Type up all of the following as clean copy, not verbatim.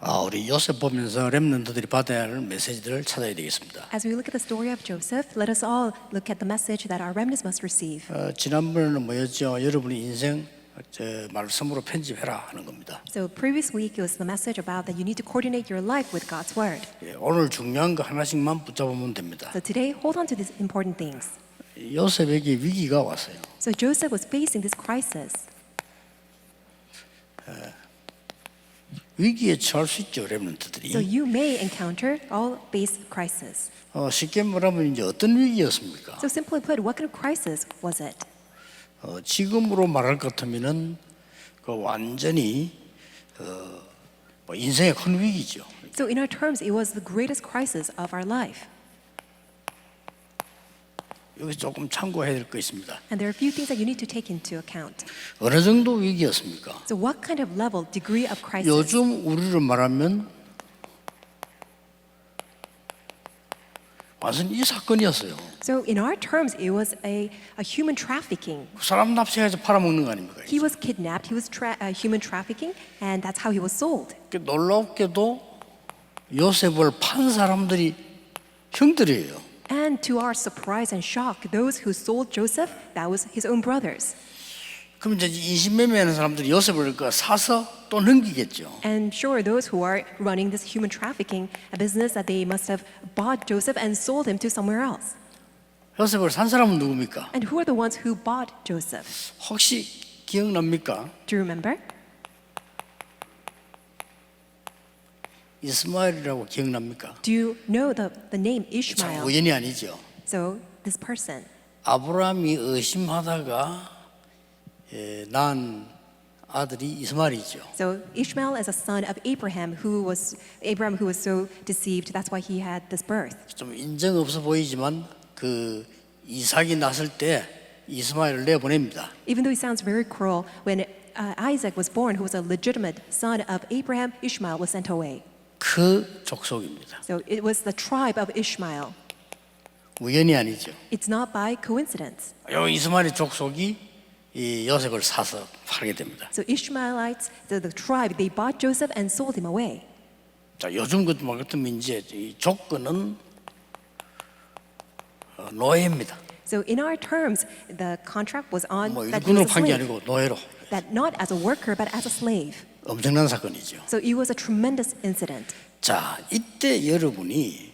우리 요셉 보면서 렘넌트들이 받아야 할 메시지들을 찾아야 되겠습니다. As we look at the story of Joseph, let us all look at the message that our remnants must receive. 지난번에는 뭐였죠? 여러분의 인생 말씀으로 편집해라 하는 겁니다. So previous week it was the message about that you need to coordinate your life with God's word. 오늘 중요한 거 하나씩만 붙잡으면 됩니다. So today, hold on to these important things. 요셉에게 위기가 왔어요. So Joseph was facing this crisis. 위기에 처할 수 있죠, 렘넌트들이. So you may encounter all face crisis. 쉽게 말하면 이제 어떤 위기였습니까? So simply put, what kind of crisis was it? 지금으로 말할 것 같으면은 그 완전히 인생의 큰 위기죠. So in our terms, it was the greatest crisis of our life. 여기 조금 참고해야 될 거 있습니다. And there are a few things that you need to take into account. 어느 정도 위기였습니까? So what kind of level, degree of crisis? 요즘 우리로 말하면 완전 이 사건이었어요. So in our terms, it was a human trafficking. 사람 납치해서 팔아먹는 거 아닙니까? He was kidnapped, he was human trafficking, and that's how he was sold. 놀랍게도 요셉을 판 사람들이 형들이에요. And to our surprise and shock, those who sold Joseph, that was his own brothers. 그럼 이제 인신매매하는 사람들이 요셉을 사서 또 넘기겠죠. And sure, those who are running this human trafficking, a business that they must have bought Joseph and sold him to somewhere else. 요셉을 산 사람은 누굽니까? And who are the ones who bought Joseph? 혹시 기억납니까? Do you remember? 이스마엘이라고 기억납니까? Do you know the name 참 Ishmael? 우연이 아니죠. So this person. 아브라함이 의심하다가 낳은 아들이 이스마엘이죠. So Ishmael is a son of Abraham who was so deceived. That's why he had this birth. 좀 인정 없어 보이지만 그 이삭이 낳았을 때 이스마엘을 내보냅니다. Even though it sounds very cruel, when Isaac was born, who was a legitimate son of Abraham, Ishmael was sent away. 그 족속입니다. So it was the tribe of Ishmael. 우연이 아니죠. It's not by coincidence. 요 이스마엘의 족속이 이 요셉을 사서 팔게 됩니다. So Ishmaelites, the tribe, they bought Joseph and sold him away. 자, 요즘 같으면 이제 이 조건은 노예입니다. So in our terms, the contract was on 뭐 that he was 일꾼으로 a 판 게 slave, 아니고 노예로. that not as a worker but as a slave. 엄청난 사건이죠. So it was a tremendous incident. 자, 이때 여러분이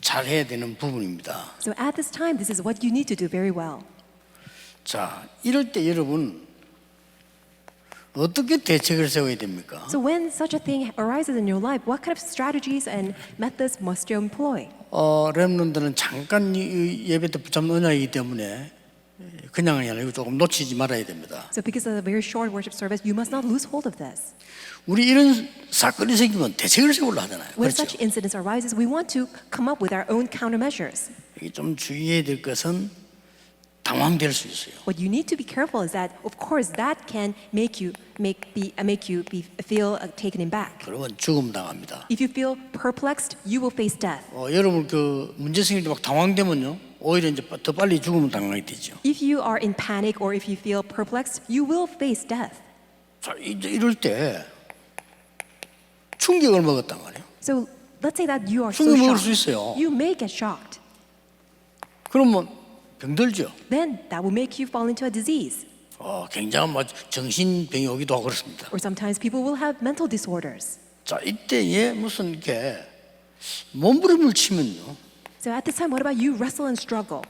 잘해야 되는 부분입니다. So at this time, this is what you need to do very well. 자, 이럴 때 여러분 어떻게 대책을 세워야 됩니까? So when such a thing arises in your life, what kind of strategies and methods must you employ? 렘넌트는 잠깐 예배 때 붙잡는 언약이기 때문에 그냥이 아니고 조금 놓치지 말아야 됩니다. So because of the very short worship service, you must not lose hold of this. 우리 이런 사건이 생기면 대책을 세우려 하잖아요. When 그렇죠? such incidents arises, we want to come up with our own countermeasures. 여기 좀 주의해야 될 것은 당황될 수 있어요. What you need to be careful is that, of course, that can make you feel taken aback. 그러면 죽음 당합니다. If you feel perplexed, you will face death. 여러분 그 문제 생길 때 막 당황되면요, 오히려 이제 더 빨리 죽음을 당하게 되죠. If you are in panic or if you feel perplexed, you will face death. 자, 이럴 때 충격을 먹었단 말이에요. So let's say that you are so 충격 먹을 수 shocked. 있어요. You may get shocked. 그러면 병들죠. Then that will make you fall into a disease. 굉장한 정신병이 오기도 하고 그렇습니다. Or sometimes people will have mental disorders. 자, 이때에 무슨 이렇게 몸부림을 치면요, So at this time, what about you wrestle and struggle?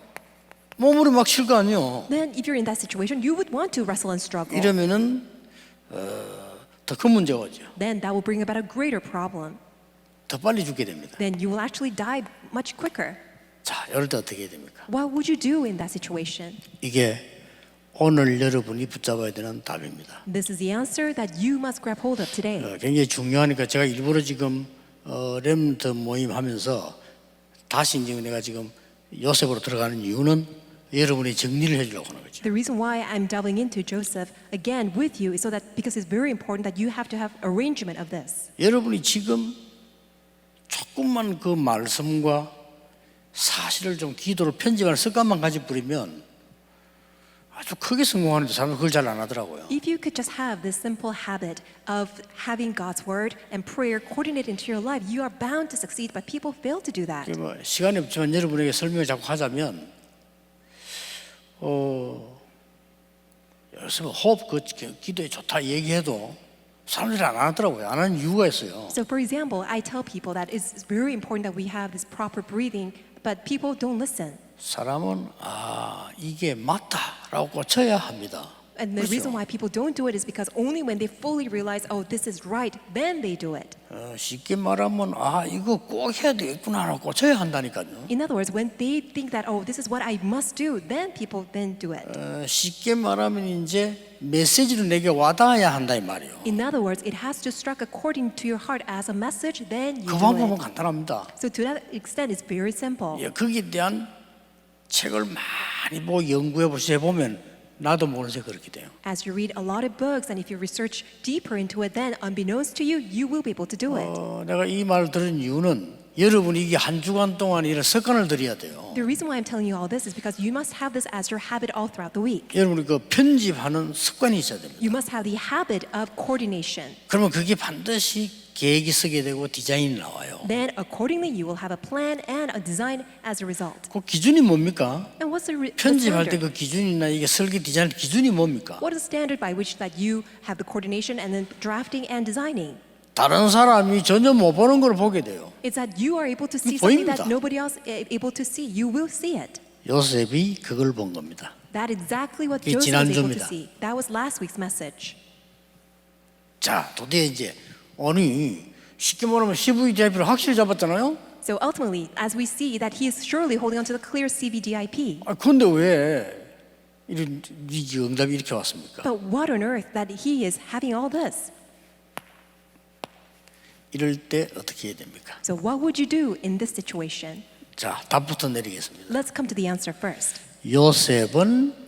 몸부림 막 칠 거 아니에요. Then if you're in that situation, you would want to wrestle and struggle. 이러면은 더 큰 문제가 오죠. Then that will bring about a greater problem. 더 빨리 죽게 됩니다. Then you will actually die much quicker. 자, 이럴 때 어떻게 해야 됩니까? What would you do in that situation? 이게 오늘 여러분이 붙잡아야 되는 답입니다. This is the answer that you must grab hold of today. 굉장히 중요하니까 제가 일부러 지금 렘넌트 모임 하면서 다시 이제 내가 지금 요셉으로 들어가는 이유는 여러분이 정리를 해주려고 하는 거죠. The reason why I'm delving into Joseph again with you is so that because it's very important that you have to have arrangement of this. 여러분이 지금 조금만 그 말씀과 사실을 좀 기도로 편집하는 습관만 가지고 버리면 아주 크게 성공하는데 사람들 그걸 잘 안 하더라고요. If you could just have this simple habit of having God's word and prayer coordinated into your life, you are bound to succeed, but people fail to do that. 뭐 시간이 없지만 여러분에게 설명을 자꾸 하자면 요새 호흡 그 기도에 좋다 얘기해도 사람들이 안 하더라고요. 안 하는 이유가 있어요. So for example, I tell people that it's very important that we have this proper breathing, but people don't listen. 사람은 이게 맞다라고 꽂혀야 합니다. And the reason 그렇죠? why people don't do it is because only when they fully realize, oh, this is right, then they do it. 쉽게 말하면 이거 꼭 해야 되겠구나라고 꽂혀야 한다니까요. In other words, when they think that, oh, this is what I must do, then people then do it. 쉽게 말하면 이제 메시지로 내게 와닿아야 한다 이 말이에요. In other words, it has to strike according to your heart as a message, then you 그 do 방법은 it. 간단합니다. So to that extent, it's very simple. 거기에 대한 책을 많이 보고 연구해 보면 나도 모르게 그렇게 돼요. As you read a lot of books, and if you research deeper into it, then unbeknownst to you, you will be able to do it. 내가 이 말을 들은 이유는 여러분이 이게 한 주간 동안 이런 습관을 들여야 돼요. The reason why I'm telling you all this is because you must have this as your habit all throughout the week. 여러분이 그 편집하는 습관이 있어야 됩니다. You must have the habit of coordination. 그러면 그게 반드시 계획이 쓰게 되고 디자인이 나와요. Then accordingly, you will have a plan and a design as a result. 그 기준이 뭡니까? And what's the 편집할 때 standard? 그 기준이나 이게 설계 디자인 기준이 뭡니까? What is the standard by which that you have the coordination and then drafting and designing? 다른 사람이 전혀 못 보는 걸 보게 돼요. It's that you are able to see something 보입니다. that nobody else is able to see. You will see it. 요셉이 그걸 본 겁니다. That is exactly what 이게 Joseph was able to 지난주입니다. see. That was last week's message. 자, 도대체 이제 쉽게 말하면 CVDIP를 확실히 잡았잖아요. So ultimately, as we see that he is surely holding on to the clear CVDIP. 그런데 왜 이런 응답이 이렇게 왔습니까? But what on earth that he is having all this? 이럴 때 어떻게 해야 됩니까? So what would you do in this situation? 자, 답부터 내리겠습니다. Let's come to the answer first. 요셉은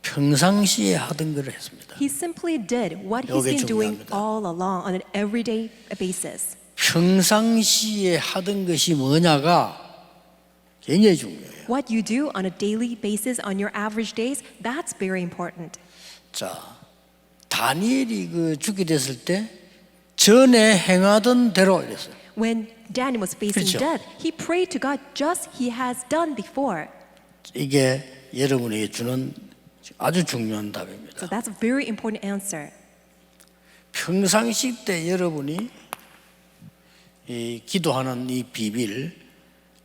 평상시에 하던 것을 했습니다. He simply did what he's 요게 been doing 중요합니다. all along on an everyday basis. 평상시에 하던 것이 뭐냐가 굉장히 중요해요. What you do on a daily basis on your average days, that's very important. 자, 다니엘이 그 죽게 됐을 때 전에 행하던 대로 이랬어요. When Daniel was facing 그렇죠. death, he prayed to God just he has done before. 이게 여러분에게 주는 아주 중요한 So 답입니다. that's a very important answer. 평상시 때 여러분이 이 기도하는 이 비밀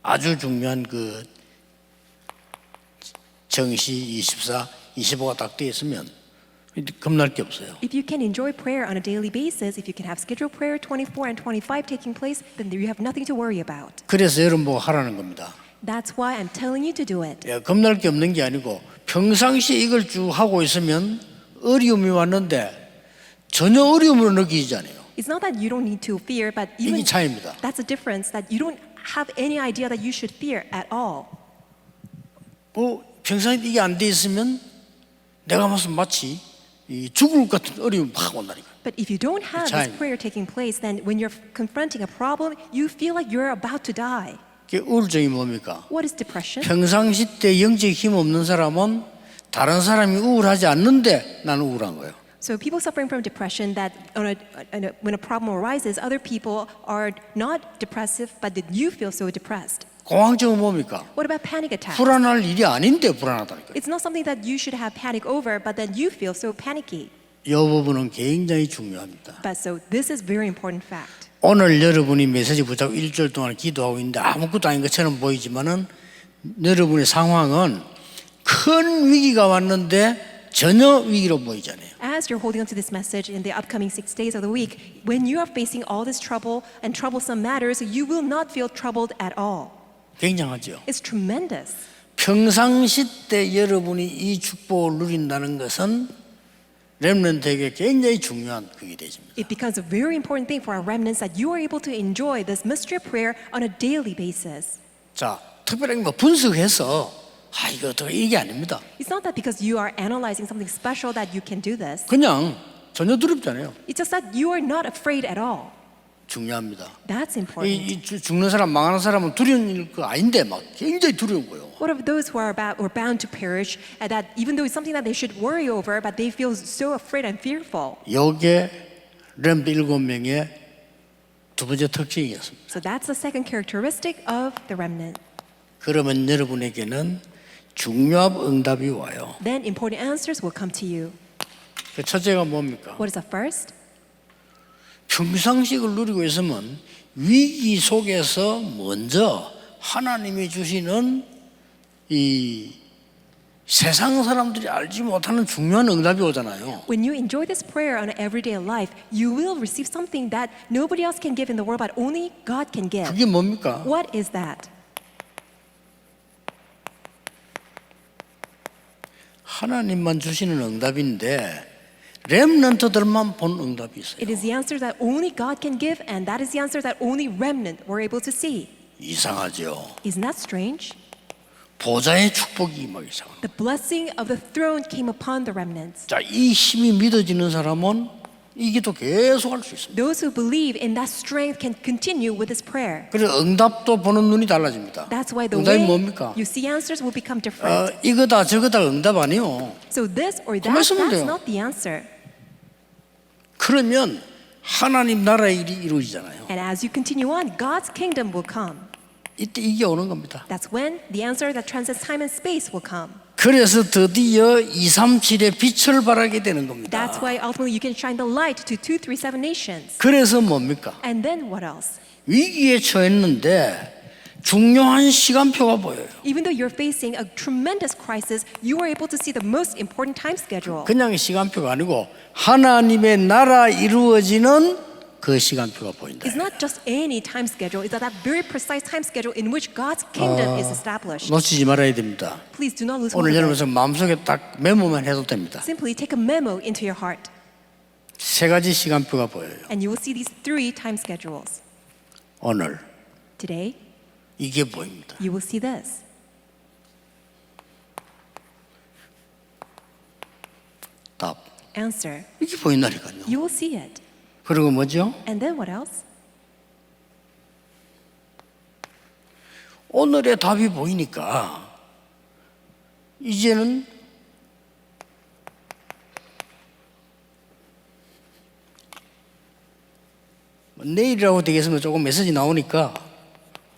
아주 중요한 그 정시 24, 25가 딱 되어 있으면 겁날 게 없어요. If you can enjoy prayer on a daily basis, if you can have scheduled prayer 24 and 25 taking place, then you have nothing to worry about. 그래서 여러분 보고 하라는 겁니다. That's why I'm telling you to do it. 겁날 게 없는 게 아니고 평상시에 이걸 쭉 하고 있으면 어려움이 왔는데 전혀 어려움으로 느끼지 않아요. It's not that you don't need to fear, but even 이게 차이입니다. that's the difference, that you don't have any idea that you should fear at all. 평상시에 이게 안 돼 있으면 내가 무슨 마치 이 죽을 것 같은 어려움이 막 온다니까. But if you don't have this 차이입니다. prayer taking place, then when you're confronting a problem, you feel like you're about to die. 그게 우울증이 뭡니까? What is depression? 평상시 때 영적 힘 없는 사람은 다른 사람이 우울하지 않는데 나는 우울한 거예요. So people suffering from depression, that when a problem arises, other people are not depressive, but that you feel so depressed. 공황증은 뭡니까? What about panic attacks? 불안할 일이 아닌데 불안하다니까. It's not something that you should have panic over, but then you feel so panicky. 이 부분은 굉장히 중요합니다. But so this is very important fact. 오늘 여러분이 메시지 붙잡고 일주일 동안 기도하고 있는데 아무것도 아닌 것처럼 보이지만은 여러분의 상황은 큰 위기가 왔는데 전혀 위기로 보이잖아요. As you're holding on to this message in the upcoming 6 days of the week, when you are facing all this trouble and troublesome matters, you will not feel troubled at all. 굉장하죠. It's tremendous. 평상시 때 여러분이 이 축복을 누린다는 것은 렘넌트에게 굉장히 중요한 그게 되십니다. It becomes a very important thing for our remnants that you are able to enjoy this mystery prayer on a daily basis. 자, 특별하게 뭐 분석해서 이거 어떻게 이게 아닙니다. It's not that because you are analyzing something special that you can do this. 그냥 전혀 두렵지 않아요. It's just that you are not afraid at all. 중요합니다. That's important. 죽는 사람, 망하는 사람은 두려운 거 아닌데 막 굉장히 두려운 거예요. What of those who are bound to perish, and that even though it's something that they should worry over, but they feel so afraid and fearful? 이게 렘드 7명의 두 번째 특징이었습니다. So that's the second characteristic of the remnant. 그러면 여러분에게는 중요한 응답이 와요. Then important answers will come to you. 그 첫째가 뭡니까? What is the first? 평상식을 누리고 있으면 위기 속에서 먼저 하나님이 주시는 이 세상 사람들이 알지 못하는 중요한 응답이 오잖아요. When you enjoy this prayer on an everyday life, you will receive something that nobody else can give in the world, but only God can give. 그게 뭡니까? What is that? 하나님만 주시는 응답인데 렘넌트들만 본 응답이 있어요. It is the answer that only God can give, and that is the answer that only remnant were able to see. 이상하죠. Isn't that strange? 보좌의 축복이 막 이상합니다. The blessing of the throne came upon the remnants. 자, 이 힘이 믿어지는 사람은 이 기도 계속 할 수 있습니다. Those who believe in that strength can continue with this prayer. 그래서 응답도 보는 눈이 달라집니다. That's why the 응답이 way 뭡니까? you see answers will become different. 이거다 저거다 응답 아니요. So this or that, 가만 있으면 that's 돼요. not the answer. 그러면 하나님 나라의 일이 이루어지잖아요. And as you continue on, God's kingdom will come. 이때 이게 오는 겁니다. That's when the answer that transcends time and space will come. 그래서 드디어 237의 빛을 발하게 되는 겁니다. That's why ultimately you can shine the light to 237 nations. 그래서 뭡니까? And then what else? 위기에 처했는데 중요한 시간표가 보여요. Even though you're facing a tremendous crisis, you are able to see the most important time schedule. 그냥 시간표가 아니고 하나님의 나라 이루어지는 그 시간표가 보인다. It's not just any time schedule, it's that very precise time schedule in which God's kingdom is established. 놓치지 말아야 됩니다. Please do not lose hold 오늘 of it. 여러분들 마음속에 딱 메모만 해도 됩니다. Simply take a memo into your heart, 세 가지 시간표가 보여요. and you will see these three time schedules. 오늘 Today, 이게 보입니다. you will see this. 답. Answer. 이게 보인다니까요. You will see it. 그리고 뭐죠? And then what else? 오늘의 답이 보이니까 이제는 내일이라고 되겠으면 조금 메시지 나오니까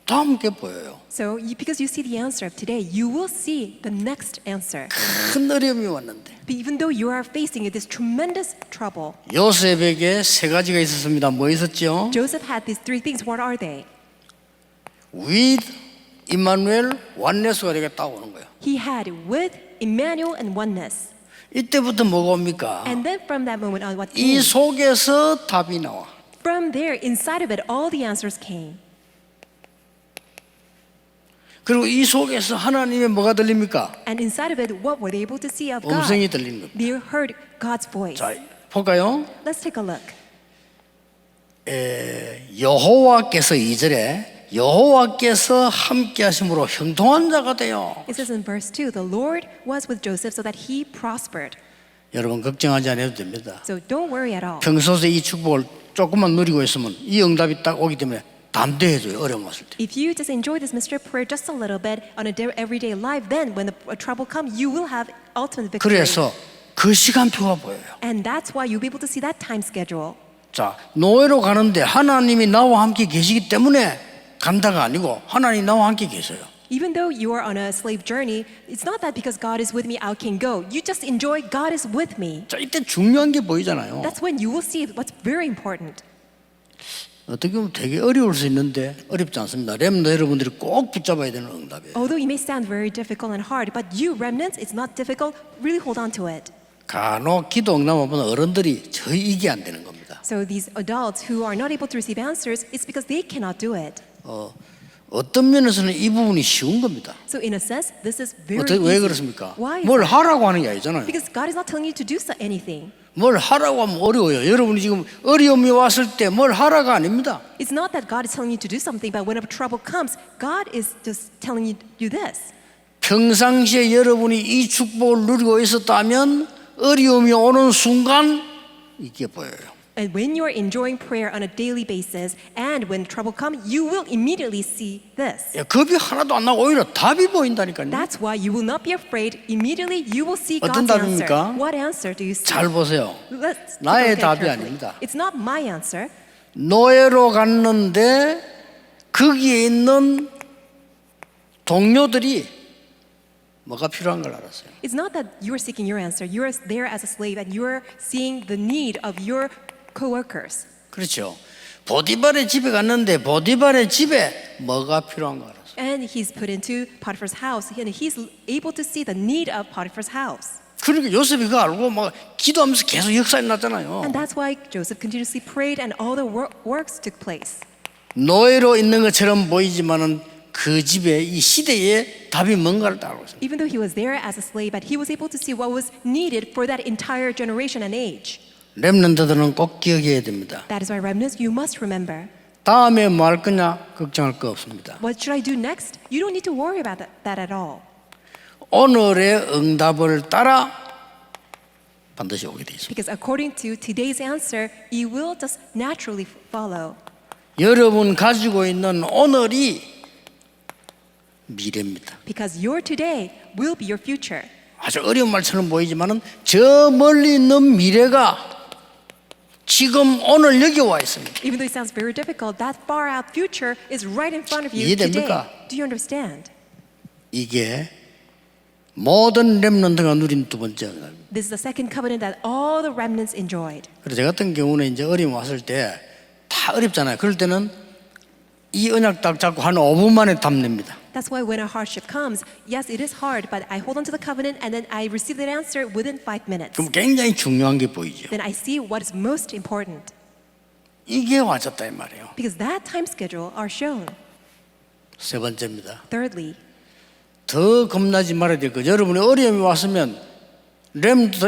다음 게 보여요. So, because you see the answer of today, you will see the next answer. 큰 어려움이 왔는데 But even though you are facing this tremendous trouble, 요셉에게 세 가지가 있었습니다. 뭐 있었죠? Joseph had these three things. What are they? With 임마누엘 원네스가 되겠다고 하는 거예요. He had with Emmanuel and oneness. 이때부터 뭐가 옵니까? And then from that moment on, what 이 came? 속에서 답이 나와. From there, inside of it, all the answers came. 그리고 이 속에서 하나님의 뭐가 들립니까? And inside of it, what were they able to see of God? 음성이 들리는 겁니다. They heard God's voice. 자, 볼까요? Let's take a look. 여호와께서 2절에 여호와께서 함께 하심으로 형통한 자가 돼요. It says in verse 2, the Lord was with Joseph so that he prospered. 여러분 걱정하지 않아도 됩니다. So don't worry at all. 평소에 이 축복을 조금만 누리고 있으면 이 응답이 딱 오기 때문에 담대해져요. 어려움 왔을 때. If you just enjoy this mystery prayer just a little bit on a everyday life, then when the trouble comes, you will have ultimate victory. 그래서 그 시간표가 보여요. And that's why you'll be able to see that time schedule. 자, 노예로 가는데 하나님이 나와 함께 계시기 때문에 간다가 아니고 하나님 나와 함께 계세요. Even though you are on a slave journey, it's not that because God is with me, I can go. You just enjoy God is with me. 자, 이때 중요한 게 보이잖아요. That's when you will see what's very important. 어떻게 보면 되게 어려울 수 있는데 어렵지 않습니다. 렘너 여러분들이 꼭 붙잡아야 되는 응답이에요. Although it may sound very difficult and hard, but you remnants, it's not difficult. Really hold on to it. 간혹 기도 응답을 보면 어른들이 저희 이게 안 되는 겁니다. So these adults who are not able to receive answers, it's because they cannot do it. 어떤 면에서는 이 부분이 쉬운 겁니다. So in a sense, this is very 왜 easy. 그렇습니까? Why? 뭘 하라고 하는 게 아니잖아요. Because God is not telling you to do anything. 뭘 하라고 하면 어려워요. 여러분이 지금 어려움이 왔을 때 뭘 하라가 아닙니다. It's not that God is telling you to do something, but when a trouble comes, God is just telling you to do this. 평상시에 여러분이 이 축복을 누리고 있었다면 어려움이 오는 순간 이게 보여요. And when you are enjoying prayer on a daily basis, and when trouble comes, you will immediately see this. 예, 겁이 하나도 안 나고 오히려 답이 보인다니까요. That's why you will not be afraid. Immediately, you will see 어떤 God's answer. 답입니까? What answer do you see? 잘 보세요. Let's take a 나의 look at it 답이 carefully. 아닙니다. It's not my answer. 노예로 갔는데 거기에 있는 동료들이 뭐가 필요한 걸 알았어요. It's not that you are seeking your answer. You are there as a slave, and you are seeing the need of your coworkers. 그렇죠. 보디발의 집에 갔는데 보디발의 집에 뭐가 필요한 걸 알았어요. And he's put into Potiphar's house, and he's able to see the need of Potiphar's house. 그러니까 요셉이 그거 알고 막 기도하면서 계속 역사 일어났잖아요. And that's why Joseph continuously prayed, and all the works took place. 노예로 있는 것처럼 보이지만은 그 집에 이 시대에 답이 뭔가를 다 알고 있어요. Even though he was there as a slave, but he was able to see what was needed for that entire generation and age. 렘넌트들은 꼭 기억해야 됩니다. That is why remnants, you must remember. 다음에 뭐 할 거냐 걱정할 거 없습니다. What should I do next? You don't need to worry about that at all. 오늘의 응답을 따라 반드시 오게 돼 있습니다. Because according to today's answer, you will just naturally follow. 여러분 가지고 있는 오늘이 미래입니다. Because your today will be your future. 아주 어려운 말처럼 보이지만은 저 멀리 있는 미래가 지금 오늘 여기 와 있습니다. Even though it sounds very difficult, that far out future is right in front of you 이해됩니까? today. Do you understand? 이게 모든 렘넌트가 누린 두 번째 응답입니다. This is the second covenant that all the remnants enjoyed. 그래서 저 같은 경우는 이제 어려움 왔을 때 다 어렵잖아요. 그럴 때는 이 언약 딱 잡고 한 5분 만에 답냅니다. That's why when a hardship comes, yes, it is hard, but I hold on to the covenant and then I receive that answer within 5 minutes. 그럼 굉장히 중요한 게 보이죠. Then I see what is most important. 이게 와졌다 이 말이에요. Because that time schedule are shown. 세 번째입니다. Thirdly, 더 겁나지 말아야 될 거. 여러분이 어려움이 왔으면 렘넌트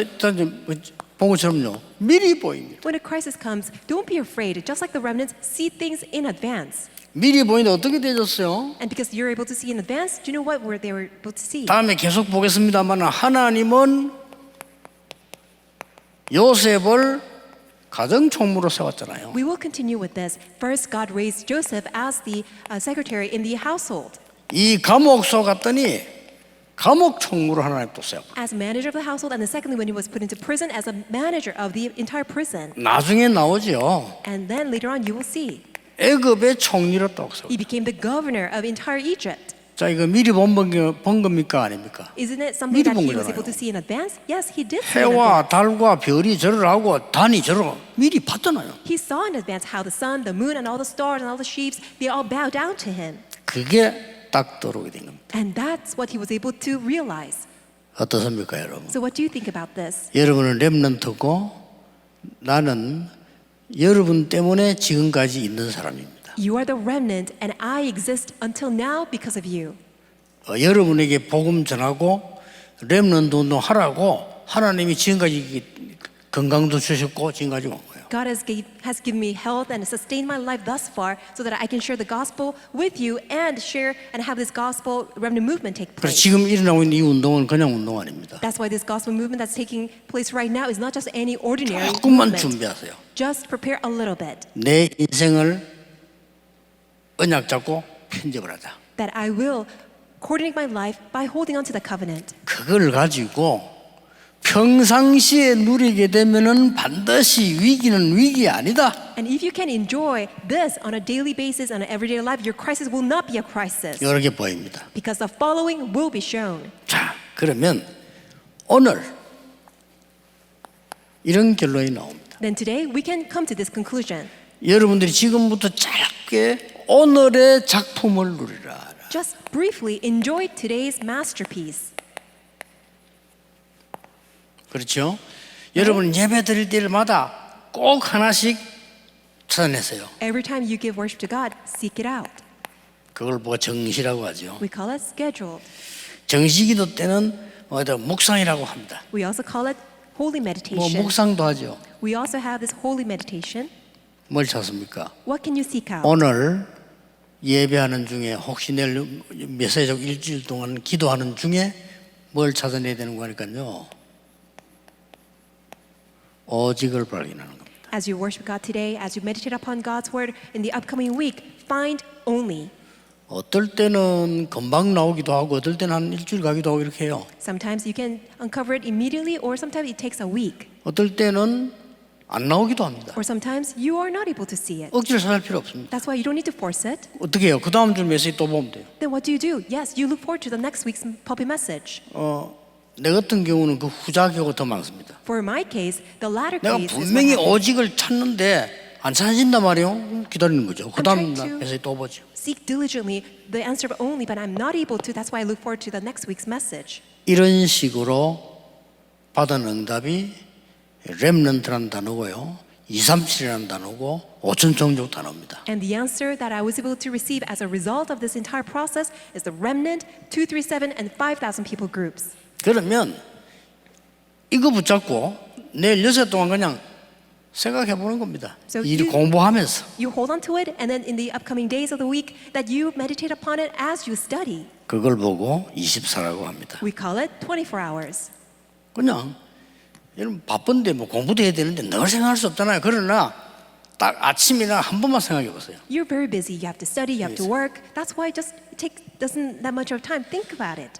본 것처럼요. 미리 보입니다. when a crisis comes, don't be afraid. Just like the remnants, see things in advance. 미리 보이는데 어떻게 되졌어요? And because you're able to see in advance, do you know what they were able to see? 다음에 계속 보겠습니다만 하나님은 요셉을 가정총무로 세웠잖아요. We will continue with this. First, God raised Joseph as the secretary in the household. 이 감옥소 갔더니 감옥총무로 하나님 또 세웠고 As manager of the household, and then secondly, when he was put into prison, as a manager of the entire prison. 나중에 나오죠. And then later on, you will see. 애굽의 총리로 또 세웠고 He became the governor of entire Egypt. 자 이거 미리 본 겁니까 아닙니까? Isn't it something 미리 that 본 he was 거잖아요. able to see in advance? Yes, he did see in 해와 advance. 달과 별이 절을 하고 단이 절을 하고 미리 봤잖아요. He saw in advance how the sun, the moon, and all the stars and all the sheep, they all bow down to him. 그게 딱 들어오게 된 겁니다. And that's what he was able to realize. 어떻습니까 여러분? So what do you think about this? 여러분은 렘넌트고 나는 여러분 때문에 지금까지 있는 사람입니다. You are the remnant, and I exist until now because of you. 여러분에게 복음 전하고 렘넌트 운동 하라고 하나님이 지금까지 건강도 주셨고 지금까지 온 거예요. God has given me health and sustained my life thus far so that I can share the gospel with you and share and have this gospel remnant movement take 그래서 place. 지금 일어나고 있는 이 운동은 그냥 운동 아닙니다. That's why this gospel movement that's taking place right now is not just any ordinary 조금만 movement. 준비하세요. Just prepare a little bit. 내 인생을 언약 잡고 편집을 하자. That I will coordinate my life by holding on to the covenant. 그걸 가지고 평상시에 누리게 되면은 반드시 위기는 위기 아니다. And if you can enjoy this on a daily basis, on an everyday life, your crisis will not be a crisis. 이렇게 보입니다. Because the following will be shown. 자, 그러면 오늘 이런 결론이 나옵니다. Then today we can come to this conclusion. 여러분들이 지금부터 짧게 오늘의 작품을 누리라. Just briefly enjoy today's masterpiece. 그렇죠? 여러분 예배 드릴 때마다 꼭 하나씩 찾아내세요. Every time you give worship to God, seek it out. 그걸 뭐 정시라고 하죠. We call it scheduled. 정시기도 때는 묵상이라고 합니다. We also call it holy 뭐 meditation. 묵상도 하죠. We also have this holy meditation. 뭘 찾습니까? What can you seek out? 오늘 예배하는 중에 혹시 내일 메시지적 일주일 동안 기도하는 중에 뭘 찾아내야 되는 거니까요. 오직을 발견하는 겁니다. As you worship God today, as you meditate upon God's word in the upcoming week, find only. 어떨 때는 금방 나오기도 하고 어떨 때는 한 일주일 가기도 하고 이렇게 해요. Sometimes you can uncover it immediately, or sometimes it takes a week, 어떨 때는 안 나오기도 합니다. or sometimes you are not able to see it. 억지로 찾을 필요 없습니다. That's why you don't need to force it. 어떻게 해요? 그 다음 주 메시지 또 보면 돼요. Then what do? Yes, you look forward to the next week's pulpit message. 내 같은 경우는 그 후자 경우가 더 많습니다. For my case, the latter 내가 case is what 분명히 happened. 오직을 찾는데 안 찾아진단 말이에요. 기다리는 거죠. 그 다음 trying to- 메시지 또 보죠. Seek diligently the answer only, but I'm not able to. That's why I look forward to the next week's message. 이런 식으로 받은 응답이 렘넌트라는 단어고요. 237이라는 단어고 5천 종족 단어입니다. And the answer that I was able to receive as a result of this entire process is the remnant, 237, and 5,000 people groups. 그러면 이거 붙잡고 내일 6일 동안 그냥 생각해 보는 겁니다. So 일 you- 공부하면서. You hold on to it, and then in the upcoming days of the week, that you meditate upon it as you study. 그걸 보고 24라고 합니다. We call it 24 hours. 그냥 여러분 바쁜데 뭐 공부도 해야 되는데 늘 생각할 수 없잖아요. 그러나 딱 아침이나 한 번만 생각해 보세요. You're very busy. You have to study. You have to work. That's why it just doesn't that much of time. Think about it.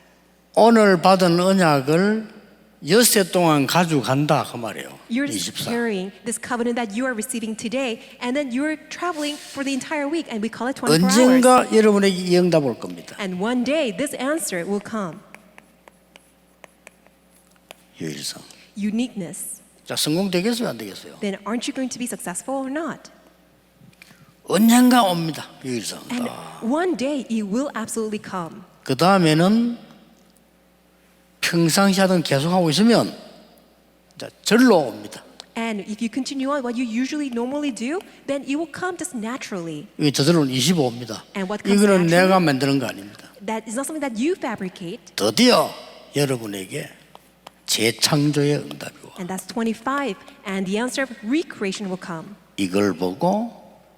오늘 받은 언약을 엿새 동안 가져간다 그 말이에요. You're 24. carrying this covenant that you are receiving today, and then you're traveling for the entire week, and we call it 24 hours. 언젠가 여러분에게 이 응답 올 겁니다. And one day, this answer will come. 유일성. Uniqueness. 자, 성공 되겠어요, 안 되겠어요? Then aren't you going to be successful or not? 언젠가 옵니다. 유일성. And one day, it will absolutely come. 그 다음에는 평상시 하던 계속하고 있으면 자, 절로 옵니다. And if you continue on what you usually normally do, then it will come just naturally. 이게 저절로는 25입니다. And what comes 이거는 naturally? 내가 만드는 거 아닙니다. That is not something that you fabricate. 드디어 여러분에게 재창조의 응답이고 And that's 25. And the answer of recreation will come. 이걸 보고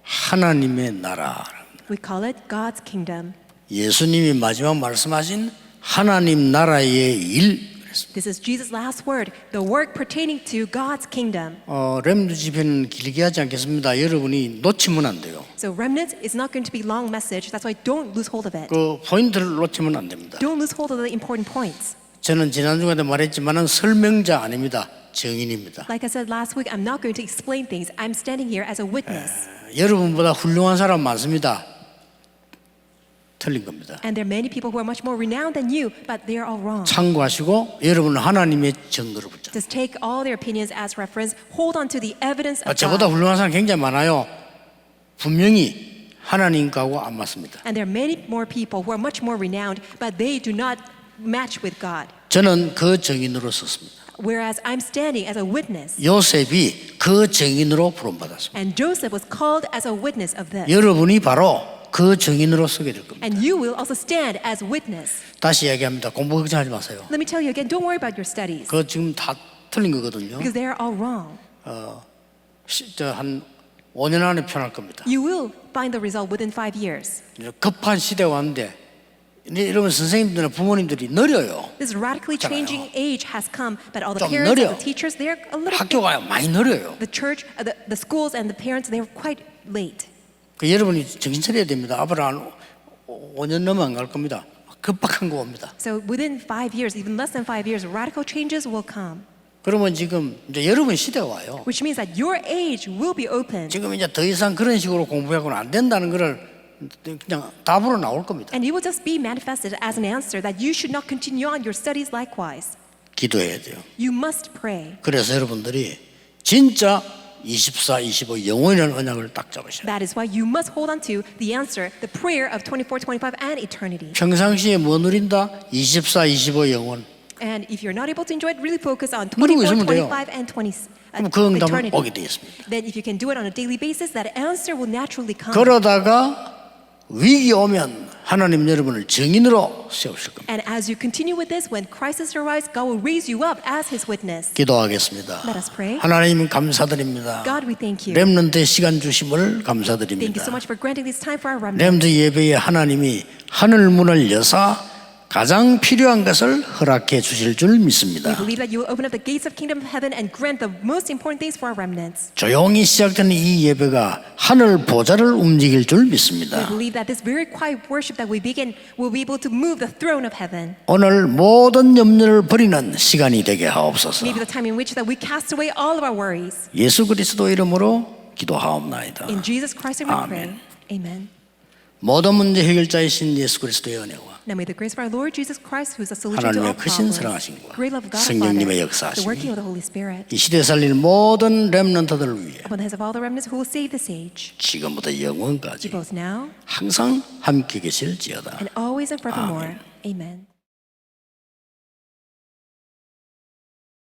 하나님의 나라. We call it God's kingdom. 예수님이 마지막 말씀하신 하나님 나라의 일 그랬습니다. This is Jesus' last word, the work pertaining to God's kingdom. 렘드 집회는 길게 하지 않겠습니다. 여러분이 놓치면 안 돼요. So remnant is not going to be long message. That's why don't lose hold of it. 그 포인트를 놓치면 안 됩니다. Don't lose hold of the important points. 저는 지난주에도 말했지만은 설명자 아닙니다. 증인입니다. Like I said last week, I'm not going to explain things. I'm standing here as a witness. 여러분보다 훌륭한 사람 많습니다. 틀린 겁니다. And there are many people who are much more renowned than you, but they are all wrong. 참고하시고 여러분은 하나님의 증거를 붙잡고 Just take all their opinions as reference. Hold on to the evidence of 저보다 God. 훌륭한 사람 굉장히 많아요. 분명히 하나님과고 안 맞습니다. And there are many more people who are much more renowned, but they do not match with God. 저는 그 증인으로 섰습니다. Whereas I'm standing as a witness. 요셉이 그 증인으로 부름받았습니다. And Joseph was called as a witness of this. 여러분이 바로 그 증인으로 서게 될 겁니다. And you will also stand as witness. 다시 이야기합니다. 공부 걱정하지 마세요. Let me tell you again, don't worry about your studies. 그거 지금 다 틀린 거거든요. Because they are all wrong. 한 5년 안에 편할 겁니다. You will find the result within 5 years. 이제 급한 시대가 왔는데 여러분 선생님들이나 부모님들이 느려요. This radically changing age has come, but all the 좀 parents 느려. and the teachers, they're a little bit, 학교가 많이 느려요. the church, the schools and the parents, they're quite late. 그 여러분이 정신 차려야 됩니다. 앞으로 한 5년 넘어 안 갈 겁니다. 급박한 거 옵니다. So within 5 years, even less than 5 years, radical changes will come. 그러면 지금 이제 여러분 시대가 와요. Which means that your age will be open. 지금 이제 더 이상 그런 식으로 공부하고는 안 된다는 거를 그냥 답으로 나올 겁니다. And it will just be manifested as an answer that you should not continue on your studies likewise. 기도해야 돼요. You must pray. 그래서 여러분들이 진짜 24, 25 영원이라는 언약을 딱 잡으셔야 돼요. That is why you must hold on to the answer, the prayer of 24, 25, and eternity. 평상시에 뭐 누린다? 24, 25 영원. And if you're not able to enjoy it, really focus on 누리고 24, 있으면 돼요. 25, and 20. 그럼 그 응답은 eternity. 오게 되어 있습니다. Then if you can do it on a daily basis, that answer will naturally come. 그러다가 위기 오면 하나님 여러분을 증인으로 세우실 겁니다. And as you continue with this, when crisis arises, God will raise you up as His witness. 기도하겠습니다. Let us pray. 하나님 감사드립니다. God, we thank you. 렘넌트의 시간 주심을 Thank you so 감사드립니다. much for granting this time for our remnant. 렘넌트 예배에 하나님이 하늘 문을 여사 가장 필요한 것을 허락해 주실 줄 믿습니다. We believe that you will open up the gates of kingdom of heaven and grant the most important things for our remnants. 조용히 시작되는 이 예배가 하늘 보좌를 움직일 줄 믿습니다. We believe that this very quiet worship that we begin will be able to move the throne of heaven. 오늘 모든 염려를 버리는 시간이 되게 하옵소서. Maybe the time in which that we cast away all of our worries. 예수 그리스도 이름으로 기도하옵나이다. In Jesus Christ we 아멘. pray. Amen. 모든 문제 해결자이신 예수 그리스도의 은혜와 Now may the grace of our Lord Jesus Christ, who is the solution to all 하나님의 크신 problems, 사랑하심과 great love of God our 성령님의 Father, 역사하심이 the working of the Holy Spirit, 이 시대 살릴 모든 렘넌트들을 위해 upon the heads of all the remnants who will save this age, 지금부터 영원까지 both now 항상 함께 계실지어다. and always and forevermore. Amen.